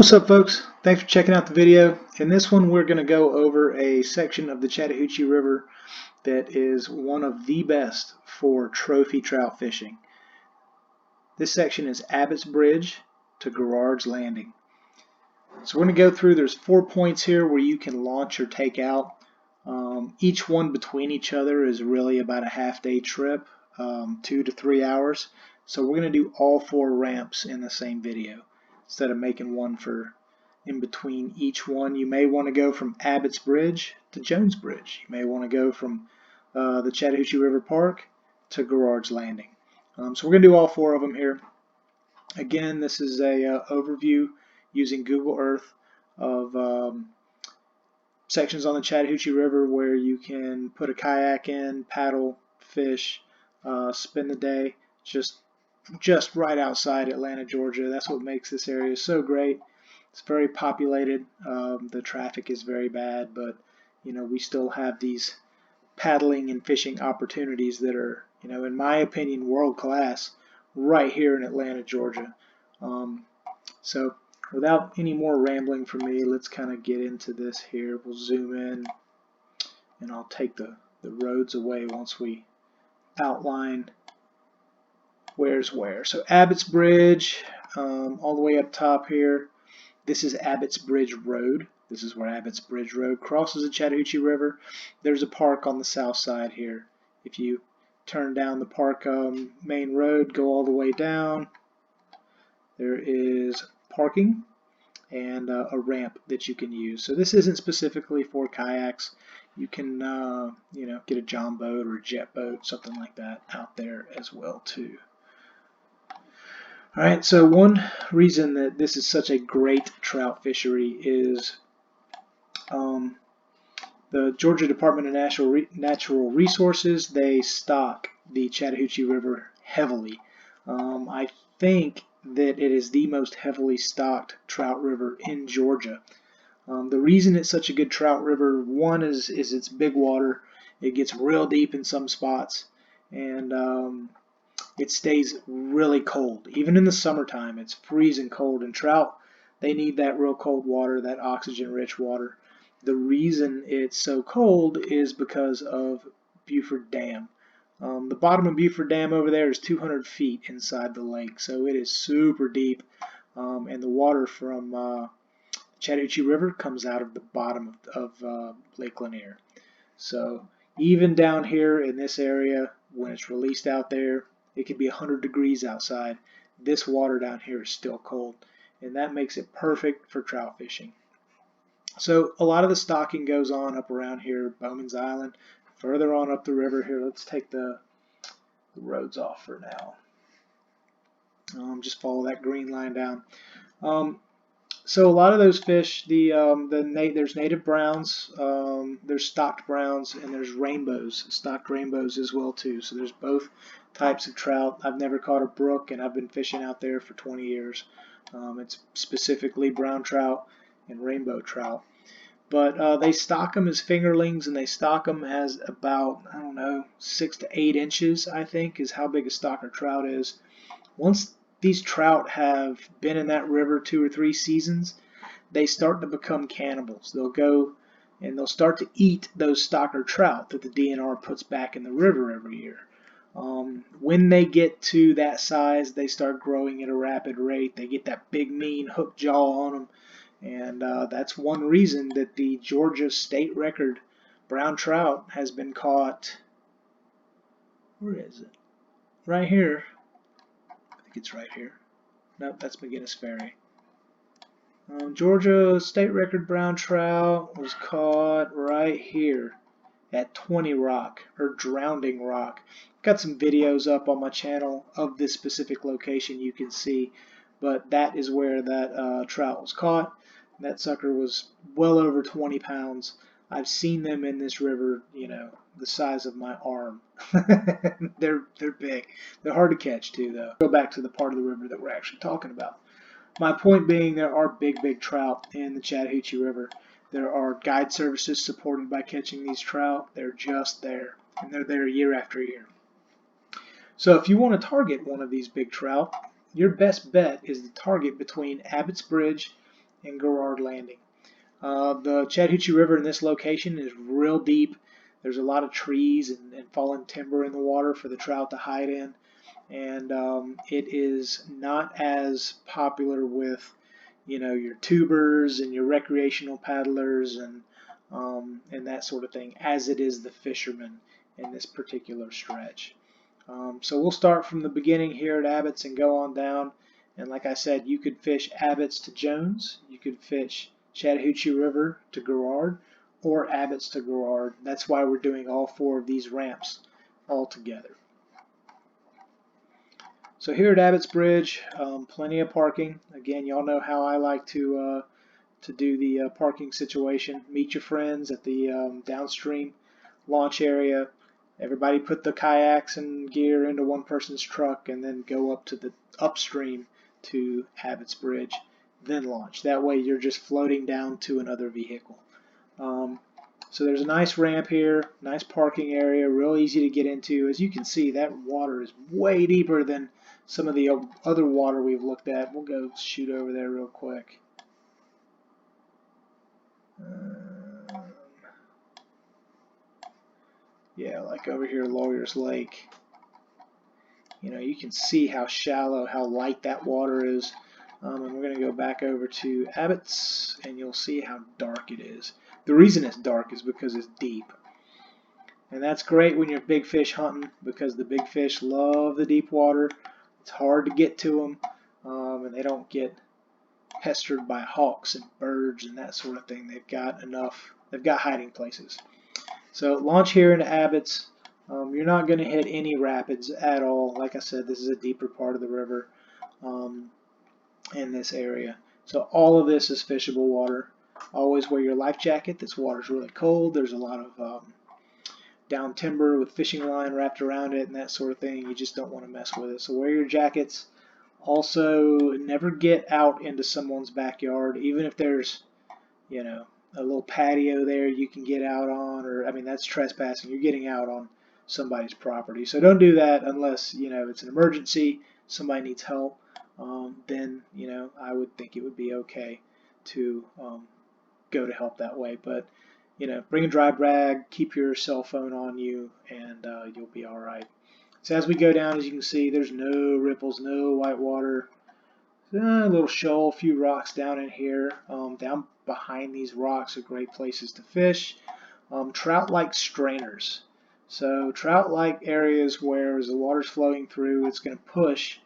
What's up, folks? Thanks for checking out the video. In this one we're going to go over a section of the Chattahoochee River that is one of the best for trophy trout fishing. This section is Abbotts Bridge to Garrard's Landing. So we're going to go through, there's 4 points here where you can launch or take out. Each one between each other is really about a half-day trip, 2 to 3 hours. So we're going to do all 4 ramps in the same video, instead of making one for in between each one. You may want to go from Abbotts Bridge to Jones Bridge. You may want to go from the Chattahoochee River Park to Garrard's Landing. So we're going to do all 4 of them here. Again, this is a overview using Google Earth of sections on the Chattahoochee River where you can put a kayak in, paddle, fish, spend the day just right outside Atlanta, Georgia. That's what makes this area so great. It's very populated. The traffic is very bad, but we still have these paddling and fishing opportunities that are, in my opinion, world class right here in Atlanta, Georgia. So without any more rambling from me, let's kind of get into this here. We'll zoom in and I'll take the roads away once we outline where's where. So Abbotts Bridge, all the way up top here, this is Abbotts Bridge Road. This is where Abbotts Bridge Road crosses the Chattahoochee River. There's a park on the south side here. If you turn down the park main road, go all the way down, there is parking and a ramp that you can use. So this isn't specifically for kayaks. You can get a john boat or a jet boat, something like that, out there as well too. Alright, so one reason that this is such a great trout fishery is the Georgia Department of Natural Resources. They stock the Chattahoochee River heavily. I think that it is the most heavily stocked trout river in Georgia. The reason it's such a good trout river, one is it's big water. It gets real deep in some spots, and it stays really cold. Even in the summertime, it's freezing cold. And trout, they need that real cold water, that oxygen-rich water. The reason it's so cold is because of Buford Dam. The bottom of Buford Dam over there is 200 feet inside the lake, so it is super deep. And the water from Chattahoochee River comes out of the bottom of Lake Lanier. So even down here in this area, when it's released out there, it could be 100 degrees outside. This water down here is still cold, and that makes it perfect for trout fishing. So a lot of the stocking goes on up around here, Bowman's Island. Further on up the river here, let's take the roads off for now. Just follow that green line down. So a lot of those fish, there's native browns, there's stocked browns, and there's rainbows, stocked rainbows as well too. So there's both types of trout. I've never caught a brook, and I've been fishing out there for 20 years. It's specifically brown trout and rainbow trout. But they stock them as fingerlings, and they stock them as about, 6 to 8 inches, I think, is how big a stocker trout is. Once these trout have been in that river 2 or 3 seasons, they start to become cannibals. They'll go and they'll start to eat those stocker trout that the DNR puts back in the river every year. When they get to that size, they start growing at a rapid rate. They get that big, mean hook jaw on them, and that's one reason that the Georgia state record brown trout has been caught. Where is it? Right here. It's right here. Nope, that's McGinnis Ferry. Georgia state record brown trout was caught right here at 20 Rock, or Drowning Rock. Got some videos up on my channel of this specific location you can see, but that is where that trout was caught. That sucker was well over 20 pounds. I've seen them in this river, the size of my arm. They're big. They're hard to catch too, though. Go back to the part of the river that we're actually talking about. My point being, there are big trout in the Chattahoochee River. There are guide services supported by catching these trout. They're just there, and they're there year after year. So if you want to target one of these big trout, your best bet is to target between Abbotts Bridge and Garrard Landing. The Chattahoochee River in this location is real deep. There's a lot of trees and fallen timber in the water for the trout to hide in, and it is not as popular with, you know, your tubers and your recreational paddlers and that sort of thing as it is the fishermen in this particular stretch. So we'll start from the beginning here at Abbotts and go on down. And like I said, you could fish Abbotts to Jones, you could fish Chattahoochee River to Garrard, or Abbotts to Garrard. That's why we're doing all 4 of these ramps all together. So here at Abbotts Bridge, plenty of parking. Again, y'all know how I like to do the parking situation. Meet your friends at the downstream launch area. Everybody put the kayaks and gear into one person's truck and then go up to the upstream to Abbotts Bridge, then launch. That way you're just floating down to another vehicle. So there's a nice ramp here, nice parking area, real easy to get into. As you can see, that water is way deeper than some of the other water we've looked at. We'll go shoot over there real quick. Yeah, like over here, Lawyers Lake. You know, you can see how shallow, how light that water is. And we're going to go back over to Abbotts, and you'll see how dark it is. The reason it's dark is because it's deep. And that's great when you're big fish hunting, because the big fish love the deep water. It's hard to get to them, and they don't get pestered by hawks and birds and that sort of thing. They've got hiding places. So launch here into Abbotts. You're not going to hit any rapids at all. Like I said, this is a deeper part of the river in this area. So all of this is fishable water. Always wear your life jacket. This water is really cold. There's a lot of down timber with fishing line wrapped around it and that sort of thing. You just don't want to mess with it. So wear your jackets. Also, never get out into someone's backyard, even if there's, you know, a little patio there you can get out on, or I mean, that's trespassing. You're getting out on somebody's property. So don't do that unless, you know, it's an emergency, somebody needs help. Then, you know, I would think it would be okay to go to help that way. But, you know, bring a dry rag, keep your cell phone on you, and you'll be all right. So as we go down, as you can see, there's no ripples, no white water. A little shoal, a few rocks down in here. Down behind these rocks are great places to fish. Trout like strainers. So trout like areas where as the water's flowing through, it's going to push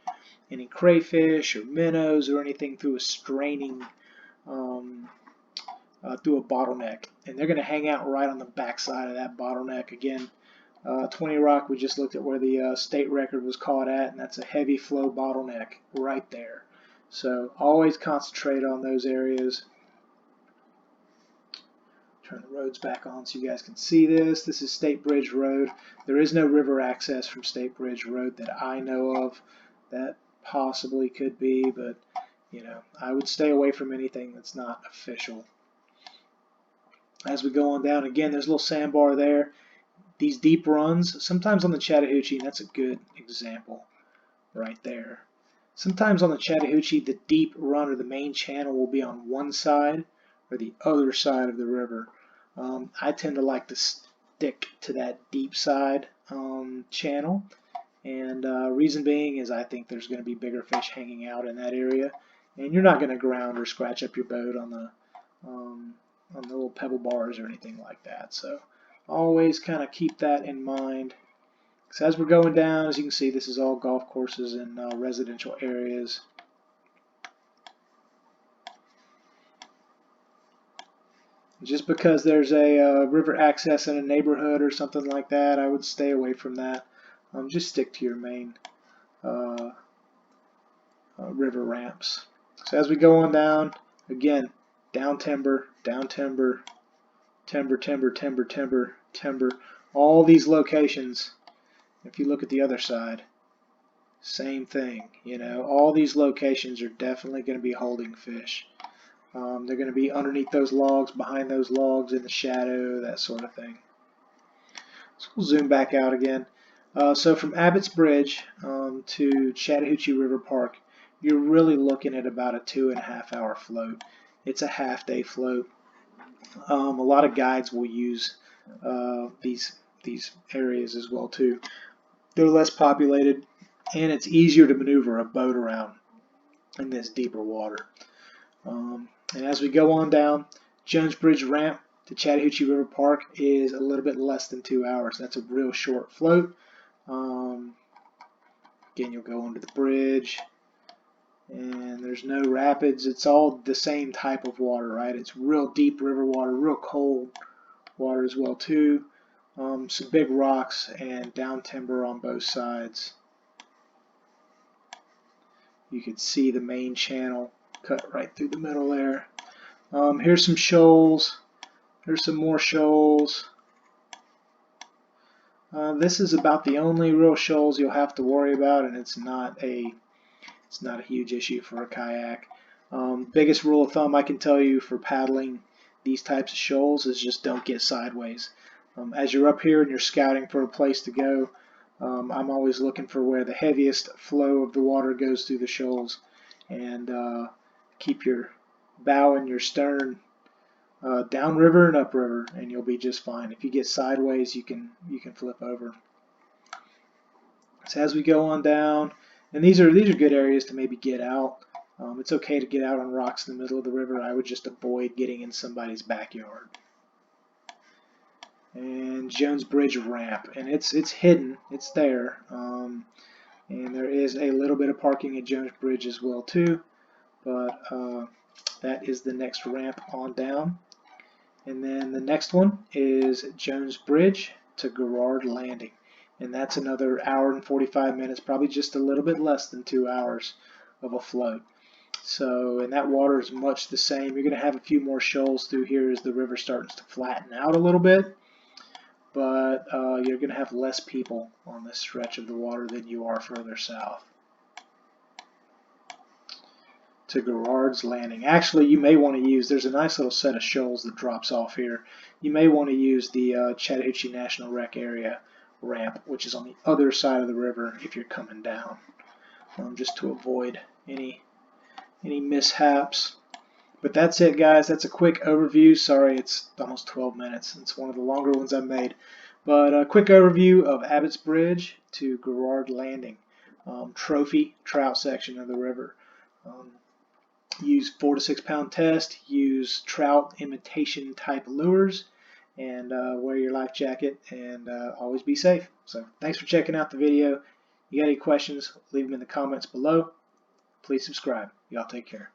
any crayfish or minnows or anything through a straining, through a bottleneck. And they're going to hang out right on the backside of that bottleneck. Again, 20 Rock, we just looked at where the state record was caught at, and that's a heavy flow bottleneck right there. So always concentrate on those areas. Turn the roads back on so you guys can see this. This is State Bridge Road. There is no river access from State Bridge Road that I know of. That possibly could be, but you know, I would stay away from anything that's not official. As we go on down, again, there's a little sandbar there. These deep runs, sometimes on the Chattahoochee, and that's a good example right there. Sometimes on the Chattahoochee, the deep run or the main channel will be on one side or the other side of the river. I tend to like to stick to that deep side channel, and reason being is I think there's going to be bigger fish hanging out in that area, and you're not going to ground or scratch up your boat on the little pebble bars or anything like that. So always kind of keep that in mind. So as we're going down, as you can see, this is all golf courses and residential areas. Just because there's a river access in a neighborhood or something like that, I would stay away from that. Just stick to your main river ramps. So as we go on down, again, down timber, timber, timber, timber, timber, timber. All these locations, if you look at the other side, same thing. You know, all these locations are definitely going to be holding fish. They're going to be underneath those logs, behind those logs, in the shadow, that sort of thing. So we'll zoom back out again. So from Abbotts Bridge to Chattahoochee River Park, you're really looking at about a 2.5 hour float. It's a half-day float. A lot of guides will use these areas as well too. They're less populated, and it's easier to maneuver a boat around in this deeper water. And as we go on down, Jones Bridge ramp to Chattahoochee River Park is a little bit less than 2 hours. That's a real short float. Again, you'll go onto the bridge, and there's no rapids. It's all the same type of water, right? It's real deep river water, real cold water as well too. Some big rocks and down timber on both sides. You can see the main channel cut right through the middle there. Here's some shoals. There's some more shoals. This is about the only real shoals you'll have to worry about, and it's not a huge issue for a kayak. Biggest rule of thumb I can tell you for paddling these types of shoals is just don't get sideways. As you're up here and you're scouting for a place to go, I'm always looking for where the heaviest flow of the water goes through the shoals, and keep your bow and your stern downriver and upriver, and you'll be just fine. If you get sideways, you can flip over. So as we go on down, and these are good areas to maybe get out. It's okay to get out on rocks in the middle of the river. I would just avoid getting in somebody's backyard. And Jones Bridge ramp, and it's hidden. It's there, and there is a little bit of parking at Jones Bridge as well too. But that is the next ramp on down. And then the next one is Jones Bridge to Garrard Landing, and that's another hour and 45 minutes, probably just a little bit less than 2 hours of a float. So, and that water is much the same. You're going to have a few more shoals through here as the river starts to flatten out a little bit, but you're going to have less people on this stretch of the water than you are further south. To Garrard's Landing. Actually, you may want to use, there's a nice little set of shoals that drops off here. You may want to use the Chattahoochee National Rec Area ramp, which is on the other side of the river if you're coming down, just to avoid any mishaps. But that's it, guys. That's a quick overview. Sorry, it's almost 12 minutes. It's one of the longer ones I've made. But a quick overview of Abbotts Bridge to Garrard Landing, trophy trout section of the river. Use 4 to 6 pound test, use trout imitation type lures, and wear your life jacket, and always be safe. So thanks for checking out the video. You got any questions, leave them in the comments below. Please subscribe. Y'all take care.